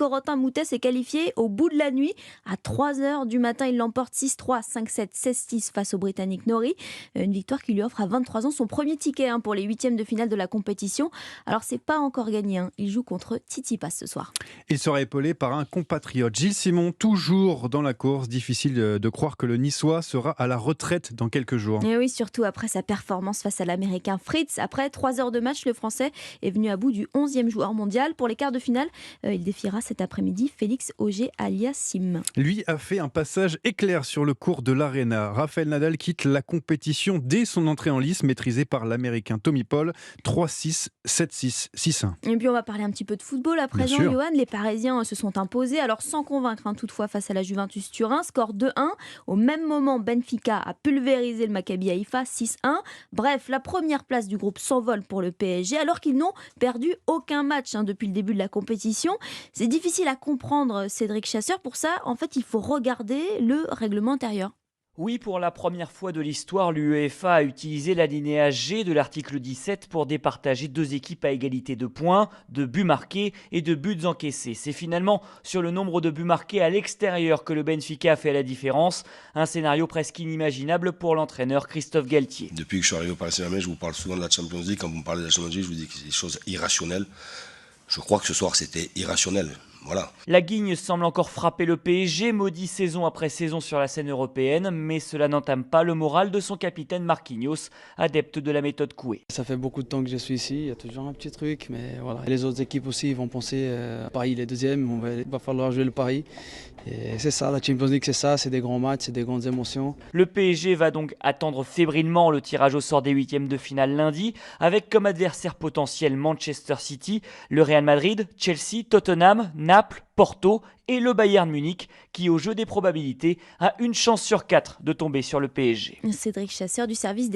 Corentin Moutet s'est qualifié au bout de la nuit. À 3h du matin, il l'emporte 6-3, 5-7, 16-6 face au Britannique Norrie. Une victoire qui lui offre à 23 ans son premier ticket pour les huitièmes de finale de la compétition. Alors c'est pas encore gagné, il joue contre Tsitsipas ce soir. Il sera épaulé par un compatriote, Gilles Simon, toujours dans la course. Difficile de croire que le Niçois sera à la retraite dans quelques jours. Et oui, surtout après sa performance face à l'Américain Fritz. Après 3 heures de match, le Français est venu à bout du 11e joueur mondial. Pour les quarts de finale, il défiera cet après-midi Félix Auger-Aliassime. Lui a fait un passage éclair sur le court de l'Arena. Raphaël Nadal quitte la compétition dès son entrée en lice, maîtrisée par l'Américain Tommy Paul. 3-6, 7-6, 6-1. Et puis on va parler un petit peu de football à présent, Johan. Les Parisiens se sont imposés, alors sans convaincre toutefois face à la Juventus Turin. Score 2-1. Au même moment, Benfica a pulvérisé le Maccabi Haïfa 6-1. Bref, la première place du groupe s'envole pour le PSG alors qu'ils n'ont perdu aucun match depuis le début de la compétition. C'est difficile à comprendre, Cédric Chasseur. Pour ça, en fait, il faut regarder le règlement intérieur. Oui, pour la première fois de l'histoire, l'UEFA a utilisé l'alinéa G de l'article 17 pour départager deux équipes à égalité de points, de buts marqués et de buts encaissés. C'est finalement sur le nombre de buts marqués à l'extérieur que le Benfica a fait la différence. Un scénario presque inimaginable pour l'entraîneur Christophe Galtier. Depuis que je suis arrivé au Paris Saint-Germain, je vous parle souvent de la Champions League. Quand vous me parlez de la Champions League, je vous dis que c'est des choses irrationnelles. Je crois que ce soir, c'était irrationnel. Voilà. La guigne semble encore frapper le PSG, maudit saison après saison sur la scène européenne, mais cela n'entame pas le moral de son capitaine Marquinhos, adepte de la méthode Coué. Ça fait beaucoup de temps que je suis ici, il y a toujours un petit truc, mais voilà. Et les autres équipes aussi ils vont penser, Paris il est deuxième, il va falloir jouer le Paris. Et c'est ça, la Champions League c'est ça, c'est des grands matchs, c'est des grandes émotions. Le PSG va donc attendre fébrilement le tirage au sort des huitièmes de finale lundi, avec comme adversaire potentiel Manchester City, le Real Madrid, Chelsea, Tottenham, Naples, Porto et le Bayern Munich, qui au jeu des probabilités a une chance sur 4 de tomber sur le PSG. Cédric Chasseur du service